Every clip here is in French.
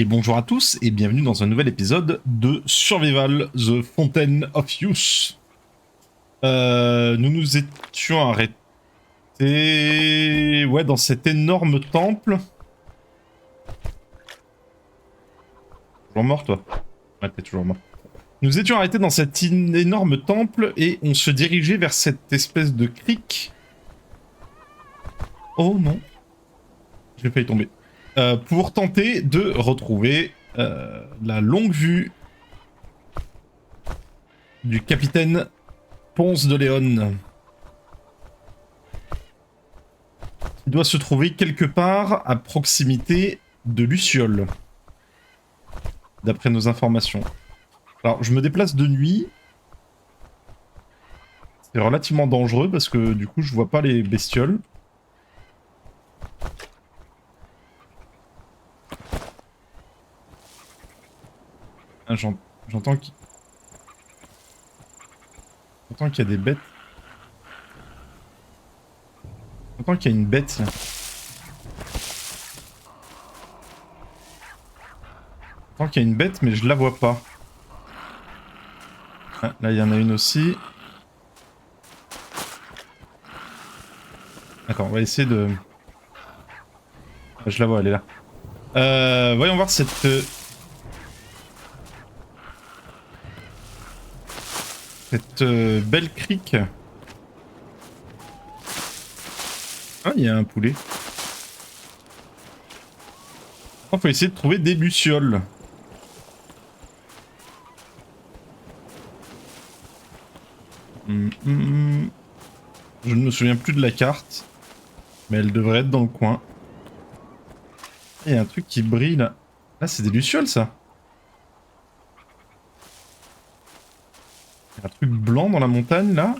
Et bonjour à tous et bienvenue dans un nouvel épisode de Survival The Fountain of Youth. Nous nous étions arrêtés dans cet énorme temple. Toujours mort toi? Ouais, t'es toujours mort. Nous étions arrêtés dans cet énorme temple et on se dirigeait vers cette espèce de crique. Oh non. J'ai failli tomber. Pour tenter de retrouver la longue vue du capitaine Ponce de Léon. Il doit se trouver quelque part à proximité de Luciole, d'après nos informations. Alors, je me déplace de nuit. C'est relativement dangereux parce que du coup, je vois pas les bestioles. Ah, j'entends qu'il y a des bêtes. J'entends qu'il y a une bête là. J'entends qu'il y a une bête, mais je la vois pas. Ah, là, il y en a une aussi. Attends, on va essayer de... Ah, je la vois, elle est là. Voyons voir cette... belle crique. Ah, il y a un poulet. Il faut essayer de trouver des lucioles. Je ne me souviens plus de la carte. Mais elle devrait être dans le coin. Il y a un truc qui brille là. Là, c'est des lucioles, ça. Il y a un truc blanc dans la montagne, là.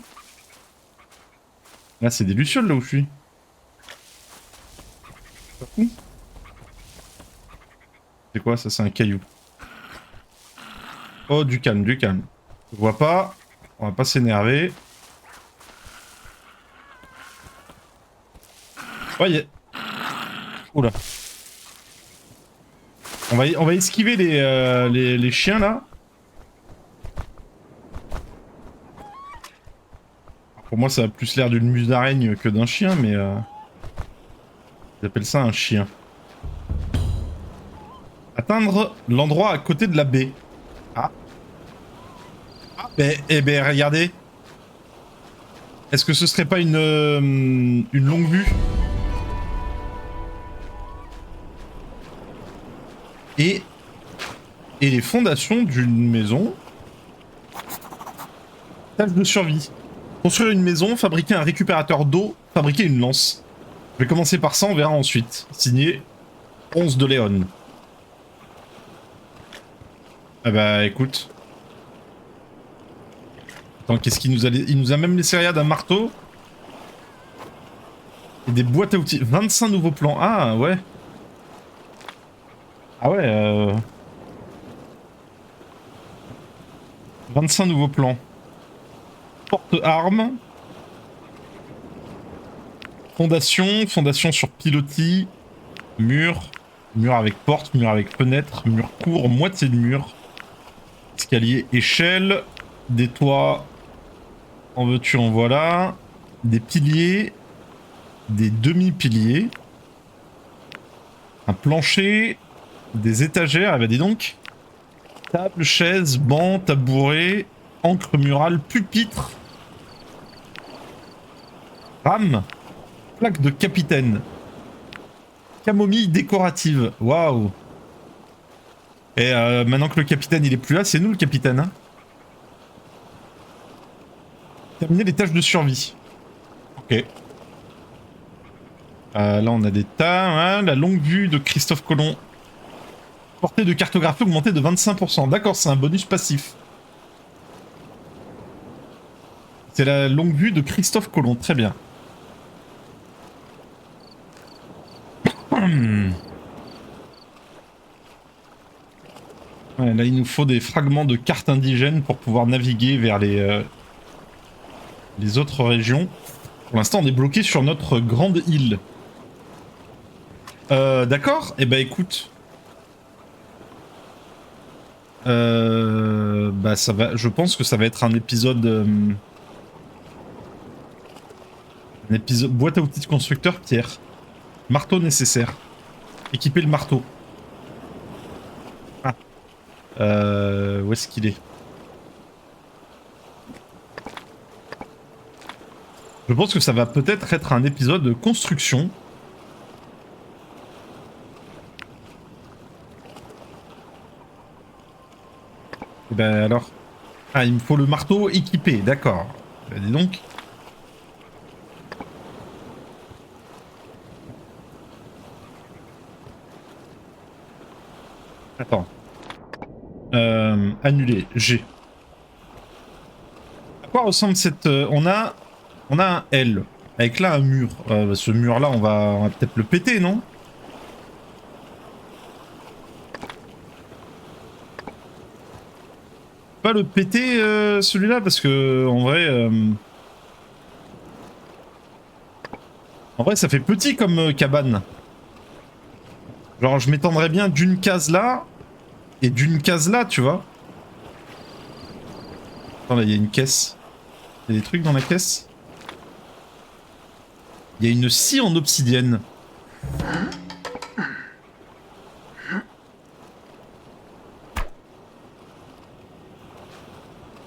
Là, c'est des lucioles, là où je suis. C'est quoi, ça? C'est un caillou. Oh, du calme, du calme. Je vois pas. On va pas s'énerver. Ouais, y a... Oula. On va esquiver les chiens, là. Pour moi, ça a plus l'air d'une musaraigne que d'un chien, mais... Ils appellent ça un chien. Atteindre l'endroit à côté de la baie. Ah. Ah, eh ben, regardez. Est-ce que ce serait pas une longue vue? Et les fondations d'une maison. Tâche de survie. Construire une maison, fabriquer un récupérateur d'eau, fabriquer une lance. Je vais commencer par ça, on verra ensuite. Signé Ponce de Léon. Ah bah écoute. Attends, qu'est-ce qu'il nous a... Il nous a même laissé rien d'un marteau. Et des boîtes à outils. 25 nouveaux plans. Ah ouais. Ah ouais. 25 nouveaux plans. Porte-armes. Fondation sur pilotis. Mur. Mur avec porte, mur avec fenêtre, mur court, moitié de mur. Escalier, échelle. Des toits. En veux-tu, en voilà. Des piliers. Des demi-piliers. Un plancher. Des étagères, eh ben dis donc. Table, chaise, banc, tabouret, encre murale, pupitre. Rame. Plaque de capitaine. Camomille décorative. Waouh. Et maintenant que le capitaine il est plus là, c'est nous le capitaine. Hein. Terminer les tâches de survie. Ok. Là on a des tas. Hein, la longue vue de Christophe Colomb. Portée de cartographie augmentée de 25%. D'accord, c'est un bonus passif. C'est la longue vue de Christophe Colomb. Très bien. Ouais, là, il nous faut des fragments de cartes indigènes pour pouvoir naviguer vers les autres régions. Pour l'instant, on est bloqué sur notre grande île. D'accord. Eh ben, écoute. Bah ça va. Je pense que ça va être un épisode. Un épisode boîte à outils de constructeur pierre. Marteau nécessaire. Équiper le marteau. Ah. Où est-ce qu'il est? Je pense que ça va peut-être être un épisode de construction. Et ben alors. Ah, il me faut le marteau équipé, d'accord. Ben, dis donc. Attends. Annuler. G. À quoi ressemble cette... on a un L. Avec là un mur. Ce mur-là, on va peut-être le péter, non? Pas le péter, celui-là, parce que en vrai... en vrai, ça fait petit comme cabane. Genre, je m'étendrais bien d'une case là et d'une case là, tu vois. Attends, là, il y a une caisse. Il y a des trucs dans la caisse. Il y a une scie en obsidienne.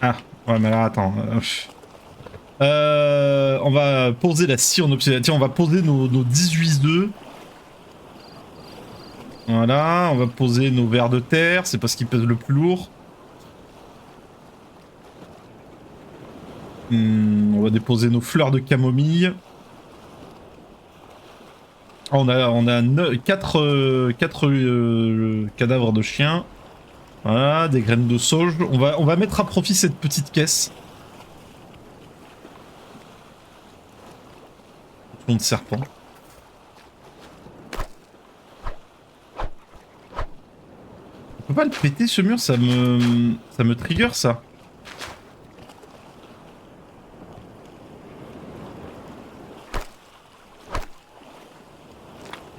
Ah, ouais, mais là, attends. On va poser la scie en obsidienne. Tiens, on va poser nos 18 œufs. Voilà, on va poser nos vers de terre. C'est pas ce qui pèse le plus lourd. On va déposer nos fleurs de camomille. On a 4 cadavres de chiens. Voilà, des graines de sauge. On va mettre à profit cette petite caisse. Tronc de serpent. On peut pas le péter ce mur, ça me trigger ça.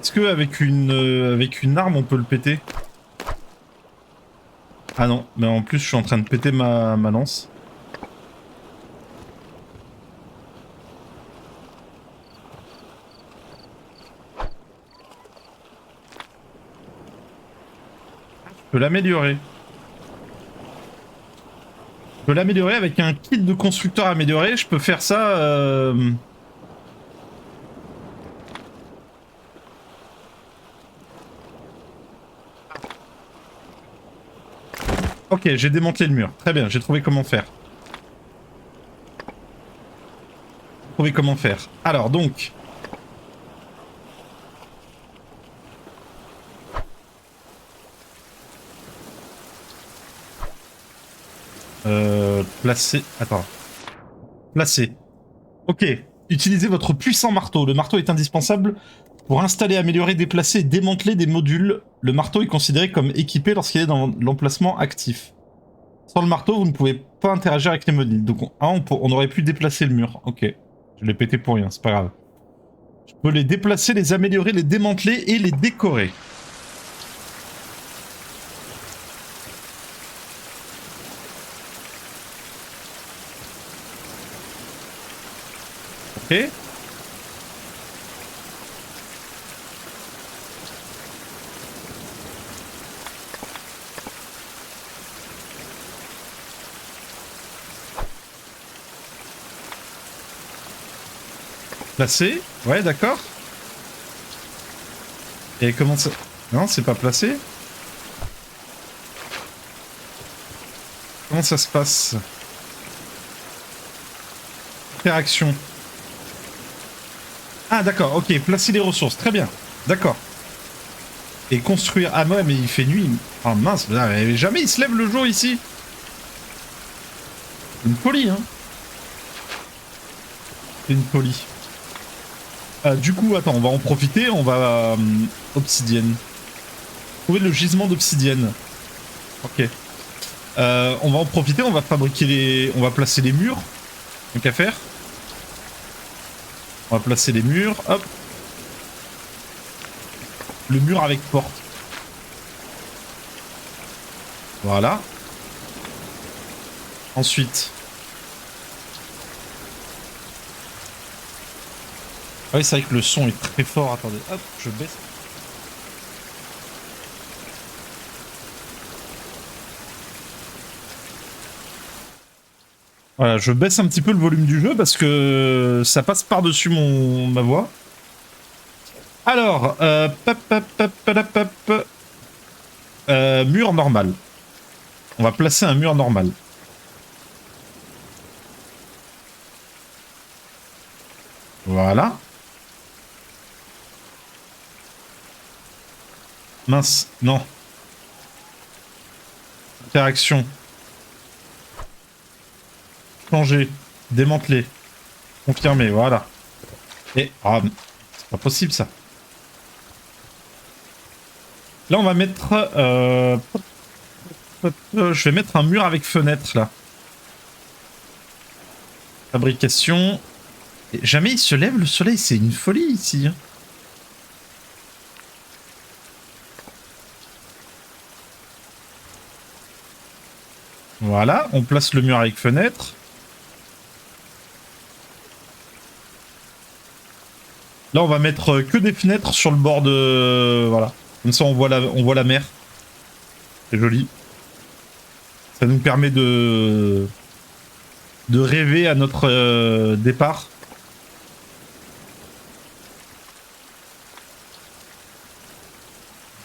Est-ce que avec une arme on peut le péter? Ah non, mais en plus je suis en train de péter ma lance. Je peux l'améliorer. Je peux l'améliorer avec un kit de constructeur amélioré, je peux faire ça... Ok, j'ai démantelé le mur. Très bien, j'ai trouvé comment faire. Alors donc... Placer... Attends. Placer. Ok. Utilisez votre puissant marteau. Le marteau est indispensable pour installer, améliorer, déplacer et démanteler des modules. Le marteau est considéré comme équipé lorsqu'il est dans l'emplacement actif. Sans le marteau, vous ne pouvez pas interagir avec les modules. Donc on aurait pu déplacer le mur. Ok. Je l'ai pété pour rien, c'est pas grave. Je peux les déplacer, les améliorer, les démanteler et les décorer. Ok. Placé. Ouais, d'accord. Et comment ça... Non, c'est pas placé. Comment ça se passe? Interaction. Ah d'accord, ok, placer les ressources, très bien. D'accord. Et construire... Ah ouais, mais il fait nuit. Ah mince, jamais il se lève le jour ici. Une folie, hein. C'est une folie. Du coup, attends, on va en profiter, on va... obsidienne. Trouver le gisement d'obsidienne. Ok. On va en profiter, on va fabriquer les... On va placer les murs. Donc à faire. On va placer les murs, hop. Le mur avec porte. Voilà. Ensuite. Ah oui, c'est vrai que le son est très fort. Attendez, hop, je baisse. Voilà, je baisse un petit peu le volume du jeu parce que ça passe par-dessus ma voix. Alors, mur normal. On va placer un mur normal. Voilà. Mince, non. Interaction. Changer. Démanteler. Confirmer, voilà. Et... Ah, c'est pas possible ça. Là, on va mettre... je vais mettre un mur avec fenêtre, là. Fabrication. Et jamais il se lève, le soleil, c'est une folie, ici. Hein. Voilà, on place le mur avec fenêtre. Là, on va mettre que des fenêtres sur le bord de... Voilà. Comme ça, on voit la mer. C'est joli. Ça nous permet de rêver à notre départ.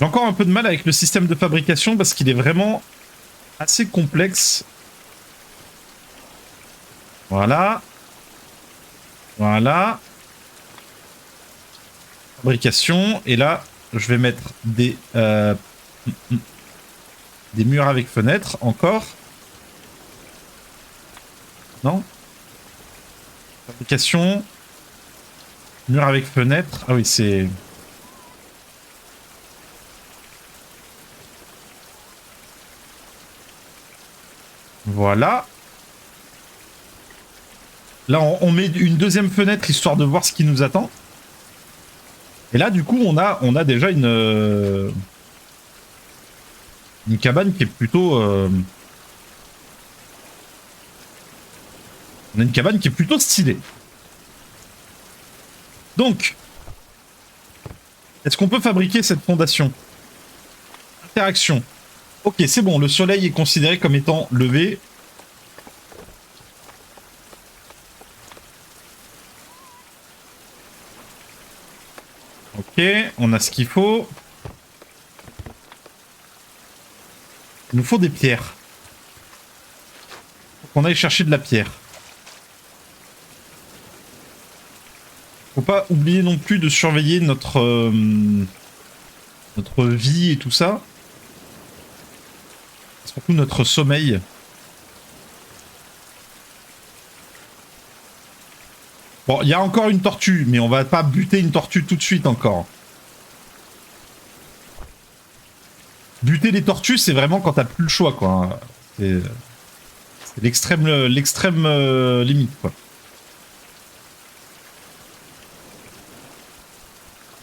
J'ai encore un peu de mal avec le système de fabrication parce qu'il est vraiment assez complexe. Voilà. Voilà. Fabrication. Et là, je vais mettre des murs avec fenêtres encore. Non? Fabrication. Mur avec fenêtre. Ah oui, c'est... Voilà. Là, on met une deuxième fenêtre histoire de voir ce qui nous attend. Et là, du coup, on a déjà une cabane qui est plutôt... On a une cabane qui est plutôt stylée. Donc, est-ce qu'on peut fabriquer cette fondation? Interaction. Ok, c'est bon, le soleil est considéré comme étant levé. Ok, on a ce qu'il faut. Il nous faut des pierres. Faut qu'on aille chercher de la pierre. Faut pas oublier non plus de surveiller notre vie et tout ça. Surtout notre sommeil. Bon, il y a encore une tortue, mais on va pas buter une tortue tout de suite encore. Buter les tortues, c'est vraiment quand t'as plus le choix, quoi. C'est l'extrême limite, quoi.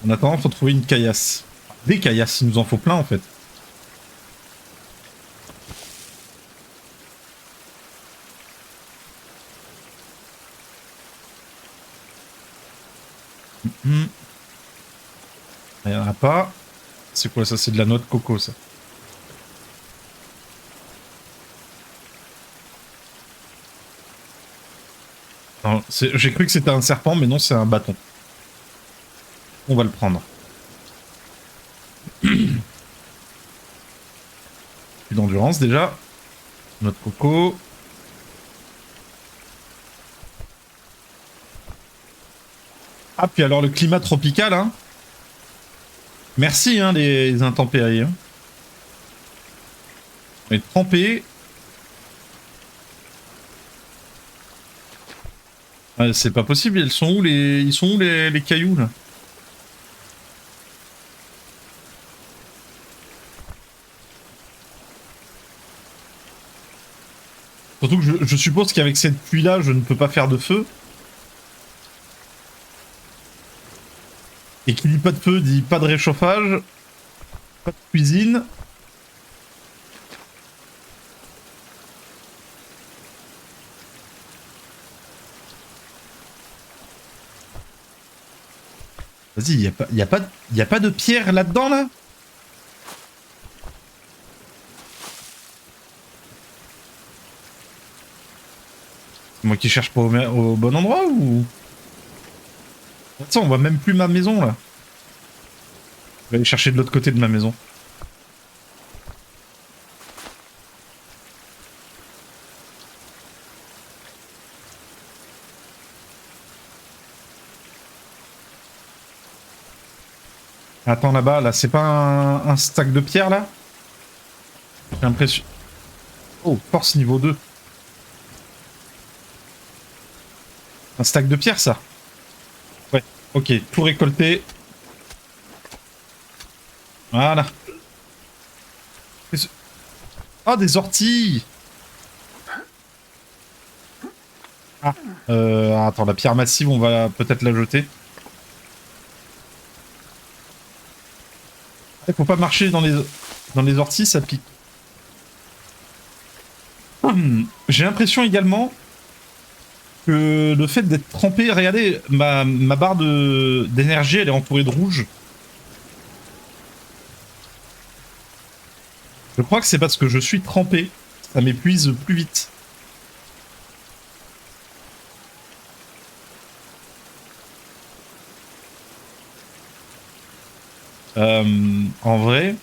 En attendant, faut trouver une caillasse. Des caillasses, il nous en faut plein, en fait. Il n'y en a pas. C'est quoi ça? C'est de la noix de coco, ça. J'ai cru que c'était un serpent, mais non, c'est un bâton. On va le prendre. D'endurance, déjà. Noix de coco. Ah, puis alors le climat tropical, hein. Merci, hein, les intempéries. Hein. On est trempé. Ah, c'est pas possible, ils sont où les cailloux, là? Surtout que je suppose qu'avec cette pluie-là, je ne peux pas faire de feu. Et qui dit pas de feu dit pas de réchauffage, pas de cuisine. Vas-y, y a pas de pierre là-dedans, là? C'est moi qui cherche pas au bon endroit ou... Attends, on voit même plus ma maison, là. Je vais aller chercher de l'autre côté de ma maison. Attends, là-bas, là, c'est pas un stack de pierre, là? J'ai l'impression... Oh, force niveau 2. Un stack de pierre, ça? Ouais, ok, tout récolté. Voilà. Oh, des orties! Ah, attends, la pierre massive, on va peut-être la jeter. Il faut pas marcher dans les orties, ça pique. J'ai l'impression également que le fait d'être trempé, regardez, ma barre d'énergie, elle est entourée de rouge. Je crois que c'est parce que je suis trempé, ça m'épuise plus vite. En vrai,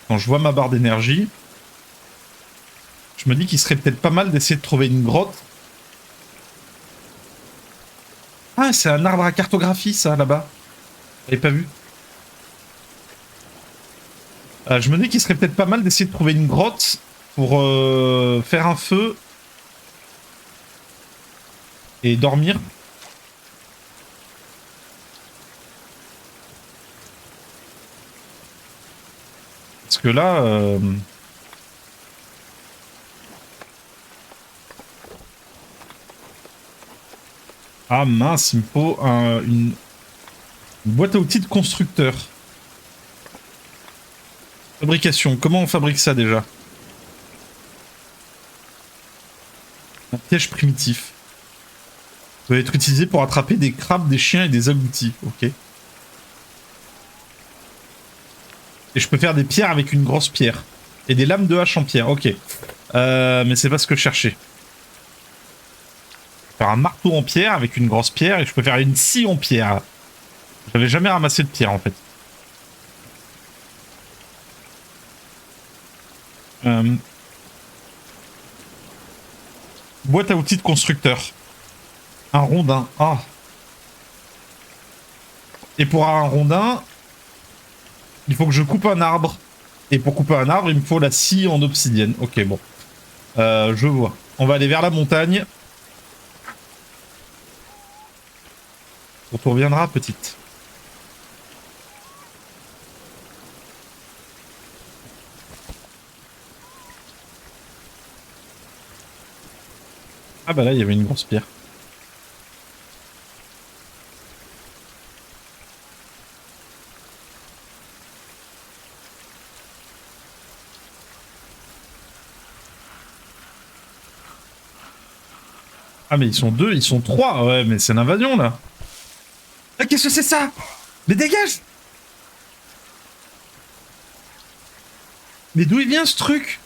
quand je vois ma barre d'énergie, je me dis qu'il serait peut-être pas mal d'essayer de trouver une grotte. Ah, c'est un arbre à cartographie, ça, là-bas. J'avais pas vu. Je me dis qu'il serait peut-être pas mal d'essayer de trouver une grotte pour faire un feu et dormir. Parce que là... Ah mince, il me faut une boîte à outils de constructeur. Fabrication, comment on fabrique ça déjà? Un piège primitif. Peut être utilisé pour attraper des crabes, des chiens et des agoutis. Ok. Et je peux faire des pierres avec une grosse pierre. Et des lames de hache en pierre. Ok. Mais c'est pas ce que je cherchais. Faire un marteau en pierre avec une grosse pierre et je peux faire une scie en pierre. J'avais jamais ramassé de pierre en fait. Boîte à outils de constructeur. Un rondin. Ah. Et pour un rondin, il faut que je coupe un arbre. Et pour couper un arbre, il me faut la scie en obsidienne. Ok, bon. Je vois. On va aller vers la montagne. On te reviendra, petite. Ah bah là, il y avait une grosse pierre. Ah mais ils sont deux, ils sont trois. Ouais, mais c'est l'invasion là. Ah, qu'est-ce que c'est ça? Mais dégage! Mais d'où il vient ce truc?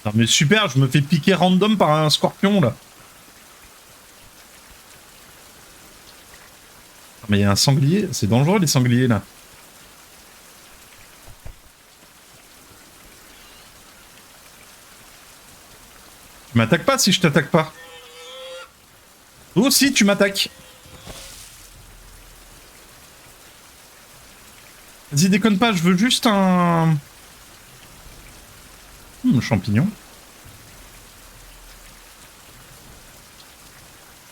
Non mais super, je me fais piquer random par un scorpion là. Ah, mais il y a un sanglier, c'est dangereux les sangliers là. Tu m'attaques pas si je t'attaque pas. Toi aussi tu m'attaques. Vas-y déconne pas, je veux juste un... champignon.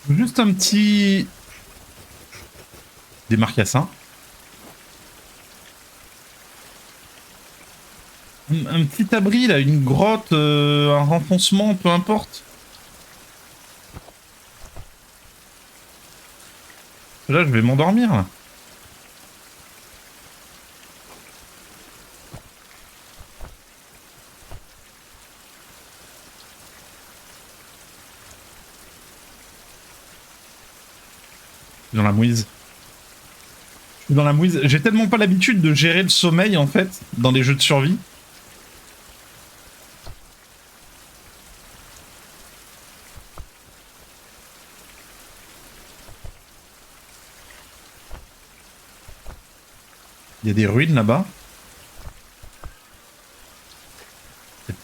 Je veux juste un petit... Des marcassins. Un petit abri là, une grotte, un renfoncement, peu importe. Là je vais m'endormir là. Dans la mouise. Je suis dans la mouise. J'ai tellement pas l'habitude de gérer le sommeil, en fait, dans les jeux de survie. Il y a des ruines là-bas.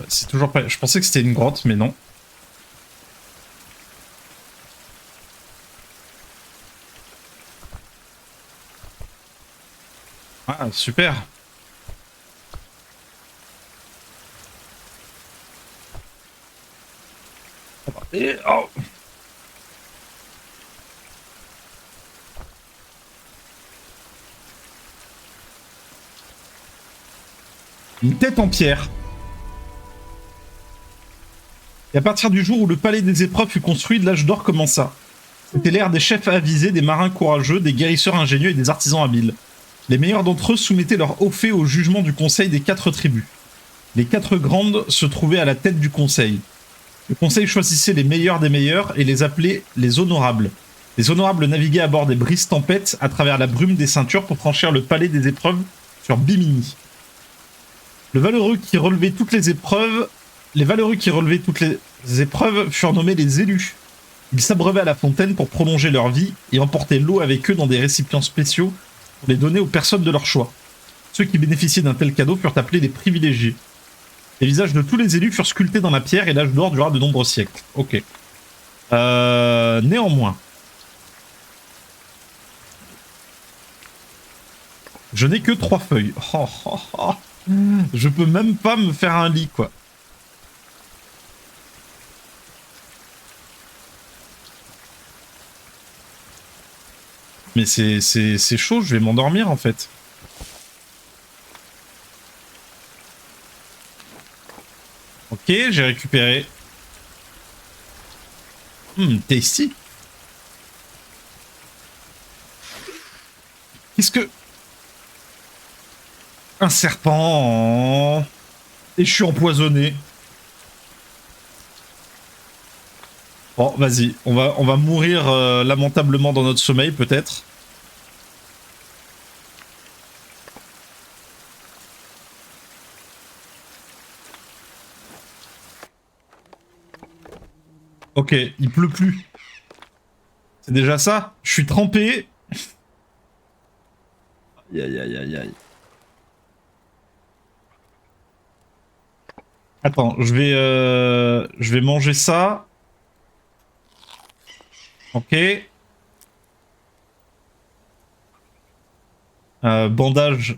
C'est toujours pas... Je pensais que c'était une grotte, mais non. Ah, super. Et... Oh. Une tête en pierre. Et à partir du jour où le palais des épreuves fut construit, l'âge d'or commença. C'était l'ère des chefs avisés, des marins courageux, des guérisseurs ingénieux et des artisans habiles. Les meilleurs d'entre eux soumettaient leur haut fait au jugement du conseil des 4 tribus. Les 4 grandes se trouvaient à la tête du conseil. Le conseil choisissait les meilleurs des meilleurs et les appelait les honorables. Les honorables naviguaient à bord des brises tempêtes à travers la brume des ceintures pour franchir le palais des épreuves sur Bimini. Le valeureux qui relevait toutes les épreuves... Les valeureux qui relevaient toutes les épreuves furent nommés les élus. Ils s'abreuvaient à la fontaine pour prolonger leur vie et emportaient l'eau avec eux dans des récipients spéciaux pour les donner aux personnes de leur choix. Ceux qui bénéficiaient d'un tel cadeau furent appelés les privilégiés. Les visages de tous les élus furent sculptés dans la pierre et l'âge d'or dura de nombreux siècles. Ok. Néanmoins, je n'ai que 3 feuilles. Oh, oh, oh. Je peux même pas me faire un lit, quoi. Mais c'est chaud, je vais m'endormir en fait. Ok, j'ai récupéré. Tasty. Qu'est-ce que... Un serpent. Et je suis empoisonné. Bon, vas-y, on va mourir lamentablement dans notre sommeil, peut-être. Ok, il pleut plus. C'est déjà ça. Je suis trempé. Aïe, aïe, aïe, aïe, aïe. Attends, je vais manger ça. Ok. Bandage.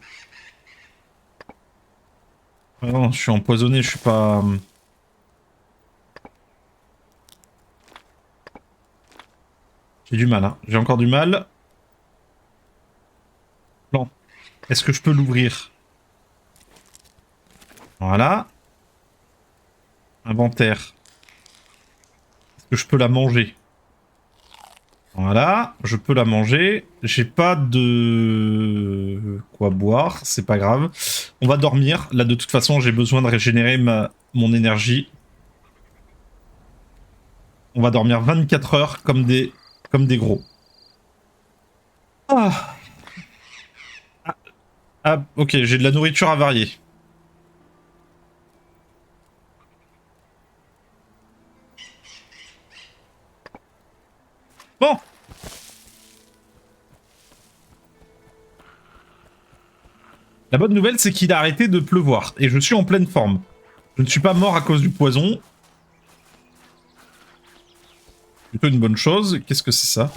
Ah non, je suis empoisonné, je suis pas... J'ai du mal, hein. J'ai encore du mal. Plan. Est-ce que je peux l'ouvrir? Voilà. Inventaire. Est-ce que je peux la manger? Voilà, je peux la manger. J'ai pas de... quoi boire, c'est pas grave. On va dormir. Là, de toute façon, j'ai besoin de régénérer mon énergie. On va dormir 24 heures comme des gros. Ah, ah ok, j'ai de la nourriture avariée. Bon. La bonne nouvelle, c'est qu'il a arrêté de pleuvoir. Et je suis en pleine forme. Je ne suis pas mort à cause du poison. Plutôt une bonne chose. Qu'est-ce que c'est ça?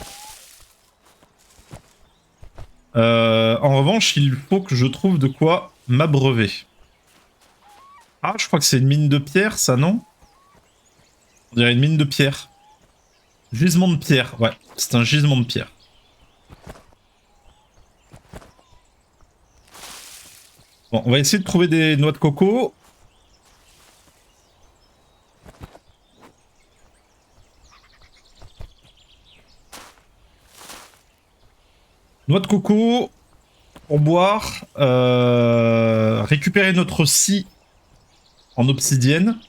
En revanche, il faut que je trouve de quoi m'abreuver. Ah, je crois que c'est une mine de pierre, ça, non? On dirait une mine de pierre. Gisement de pierre, ouais. C'est un gisement de pierre. Bon, on va essayer de trouver des noix de coco. Noix de coco pour boire. Récupérer notre scie en obsidienne.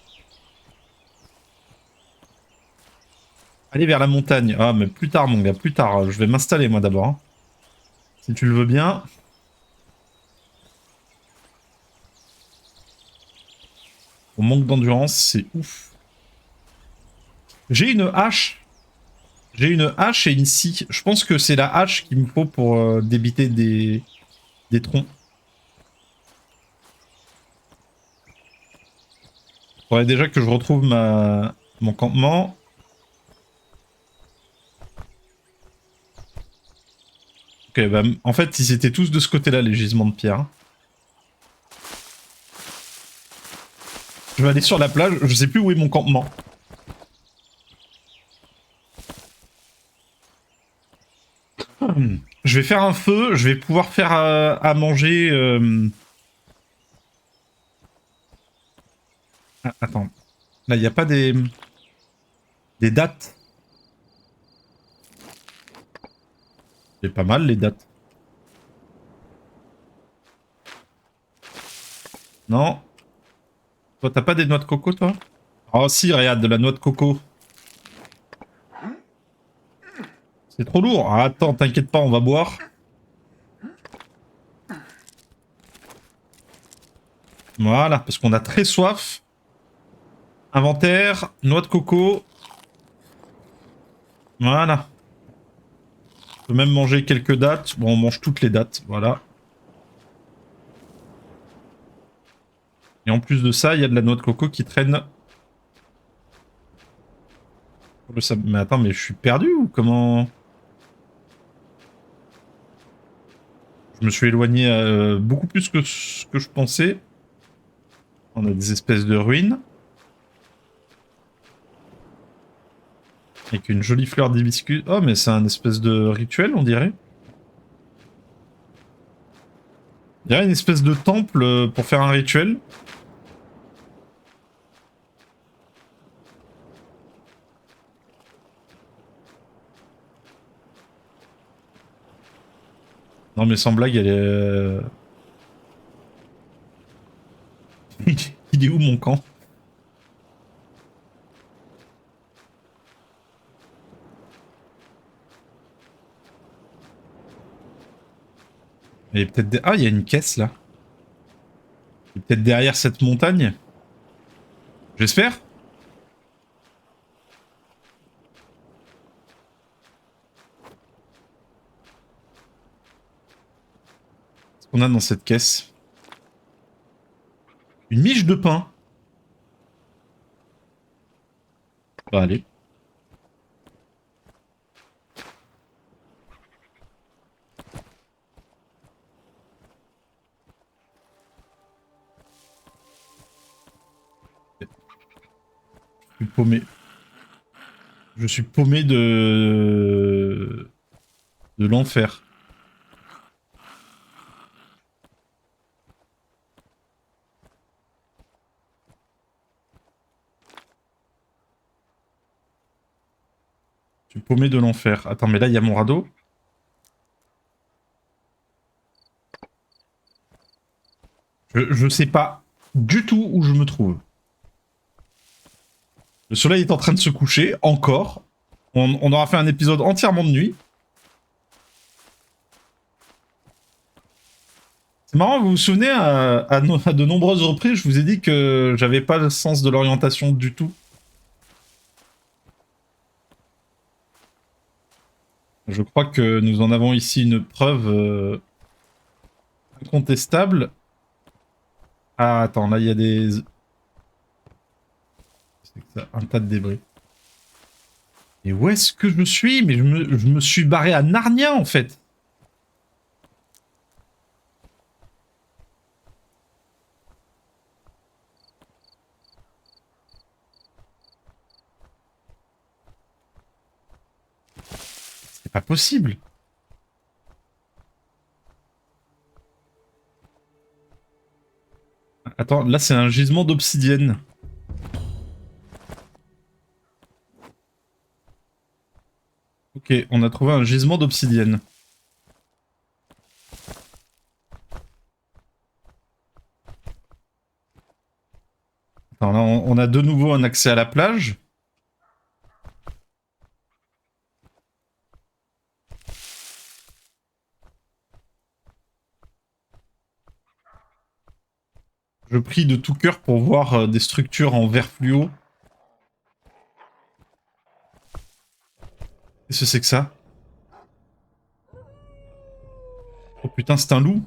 Aller vers la montagne. Ah, mais plus tard, mon gars, plus tard. Je vais m'installer, moi, d'abord. Hein. Si tu le veux bien. On manque d'endurance, c'est ouf. J'ai une hache. J'ai une hache et une scie. Je pense que c'est la hache qu'il me faut pour débiter des troncs. Faudrait déjà que je retrouve mon campement. Ok, bah, en fait, ils étaient tous de ce côté-là, les gisements de pierre. Je vais aller sur la plage, je sais plus où est mon campement. Je vais faire un feu, je vais pouvoir faire à manger... Ah, attends, là, il n'y a pas des dates. C'est pas mal, les dates. Non. Toi, t'as pas des noix de coco, toi? Oh si, regarde, de la noix de coco. C'est trop lourd. Ah, attends, t'inquiète pas, on va boire. Voilà, parce qu'on a très soif. Inventaire, noix de coco. Voilà. On peut même manger quelques dates. Bon, on mange toutes les dates, voilà. Et en plus de ça, il y a de la noix de coco qui traîne. Mais attends, mais je suis perdu ou comment? Je me suis éloigné beaucoup plus que ce que je pensais. On a des espèces de ruines. Avec une jolie fleur d'hibiscus. Oh, mais c'est un espèce de rituel, on dirait. Il y a une espèce de temple pour faire un rituel. Non, mais sans blague, elle est... Il est où mon camp? Il est peut-être... Ah, il y a une caisse, là. Il est peut-être derrière cette montagne. J'espère. Qu'est-ce qu'on a dans cette caisse? Une miche de pain. Bah, allez. Je suis paumé. Je suis paumé de l'enfer. Je suis paumé de l'enfer. Attends, mais là, il y a mon radeau. Je sais pas du tout où je me trouve. Le soleil est en train de se coucher, encore. On aura fait un épisode entièrement de nuit. C'est marrant, vous vous souvenez, à de nombreuses reprises, je vous ai dit que j'avais pas le sens de l'orientation du tout. Je crois que nous en avons ici une preuve incontestable. Ah, attends, là, il y a des... C'est que ça, un tas de débris. Et où est-ce que je suis? Mais je me suis barré à Narnia, en fait. C'est pas possible. Attends, là, c'est un gisement d'obsidienne. Ok, on a trouvé un gisement d'obsidienne. Attends, là, on a de nouveau un accès à la plage. Je prie de tout cœur pour voir des structures en vert fluo. Qu'est-ce que c'est que ça? Oh putain, c'est un loup.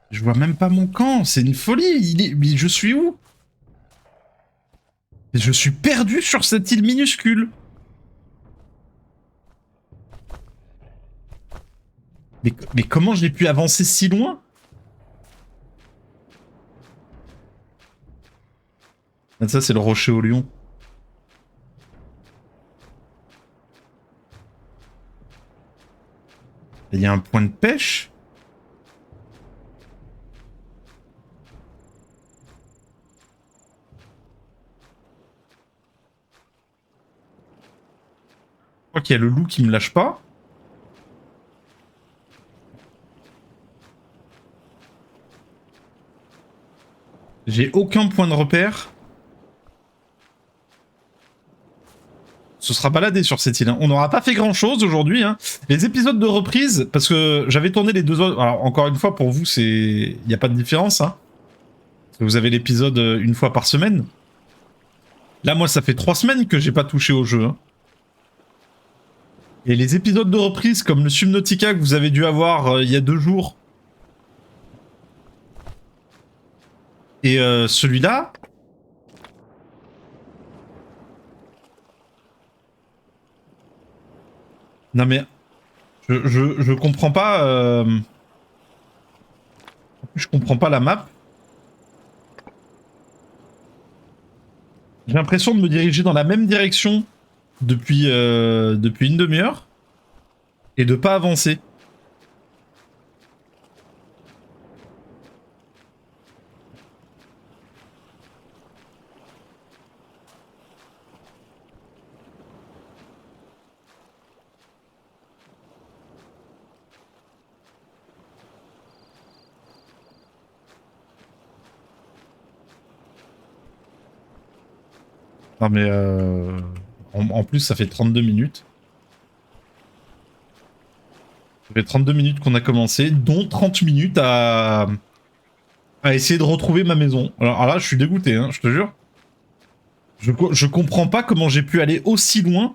Je vois même pas mon camp, c'est une folie. Mais je suis où? Je suis perdu sur cette île minuscule. Mais comment j'ai pu avancer si loin? Ah, ça, c'est le rocher au lion. Il y a un point de pêche? Je crois qu'il y a le loup qui me lâche pas. J'ai aucun point de repère. Ce sera baladé sur cette île. Hein. On n'aura pas fait grand chose aujourd'hui. Hein. Les épisodes de reprise, parce que j'avais tourné les deux autres. Alors, encore une fois, pour vous, c'est. Il n'y a pas de différence. Hein. Vous avez l'épisode une fois par semaine. Là, moi, ça fait 3 semaines que j'ai pas touché au jeu. Hein. Et les épisodes de reprise, comme le Subnautica que vous avez dû avoir il y a 2 jours. Et celui-là. Non mais. Je comprends pas. Je comprends pas la map. J'ai l'impression de me diriger dans la même direction depuis une demi-heure. Et de pas avancer. Non mais en plus ça fait 32 minutes. Ça fait 32 minutes qu'on a commencé, dont 30 minutes à essayer de retrouver ma maison. Alors là je suis dégoûté, hein, je te jure. Je comprends pas comment j'ai pu aller aussi loin.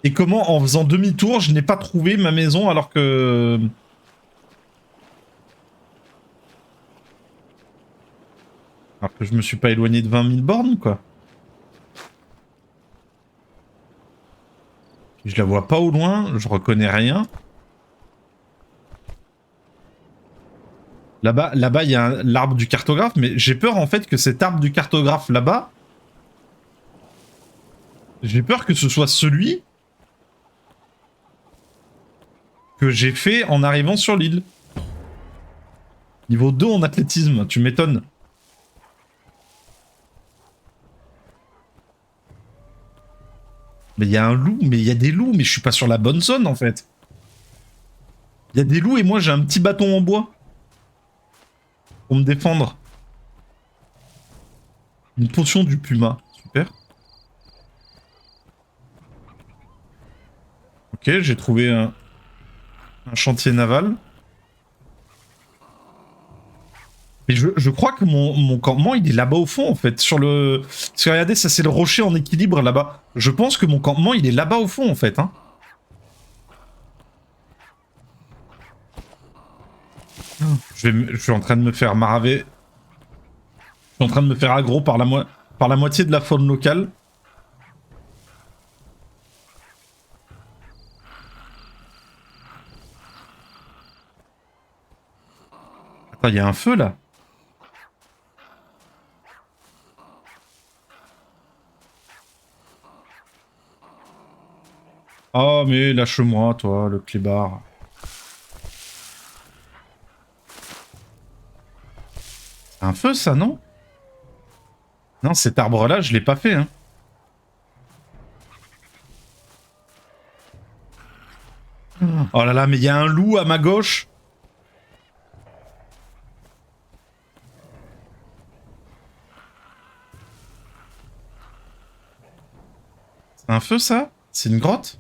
Et comment en faisant demi-tour je n'ai pas trouvé ma maison alors que... Alors que je me suis pas éloigné de 20 000 bornes quoi. Je la vois pas au loin, je reconnais rien. Là-bas, il y a l'arbre du cartographe, mais j'ai peur en fait que cet arbre du cartographe là-bas, j'ai peur que ce soit celui que j'ai fait en arrivant sur l'île. Niveau 2 en athlétisme, tu m'étonnes. Mais il y a un loup, mais il y a des loups, mais je suis pas sur la bonne zone en fait. Il y a des loups et moi j'ai un petit bâton en bois. Pour me défendre. Une potion du puma, super. Ok, j'ai trouvé un chantier naval. Mais je crois que mon campement, il est là-bas au fond, en fait. Sur le... Parce que regardez, ça c'est le rocher en équilibre, là-bas. Je pense que mon campement, il est là-bas au fond, en fait. Hein. Je suis en train de me faire maraver. Je suis en train de me faire aggro par la moitié de la faune locale. Attends, il y a un feu, là. Oh, mais lâche-moi, toi, le clébard. C'est un feu, ça, non? Non, cet arbre-là, je l'ai pas fait, hein. Oh là là, mais il y a un loup à ma gauche. Un feu, ça? C'est une grotte?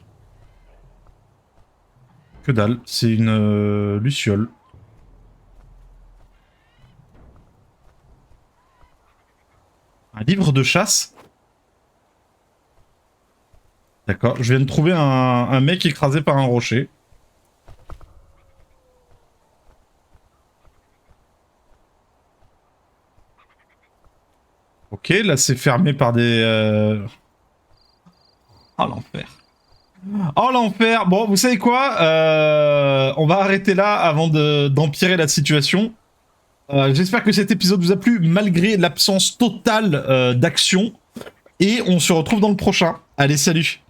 Que dalle, c'est une luciole. Un livre de chasse? D'accord, je viens de trouver un mec écrasé par un rocher. Ok, là c'est fermé par des... Oh l'enfer. Oh l'enfer. Bon, vous savez quoi, on va arrêter là avant d'empirer la situation. J'espère que cet épisode vous a plu malgré l'absence totale d'action. Et on se retrouve dans le prochain. Allez, salut.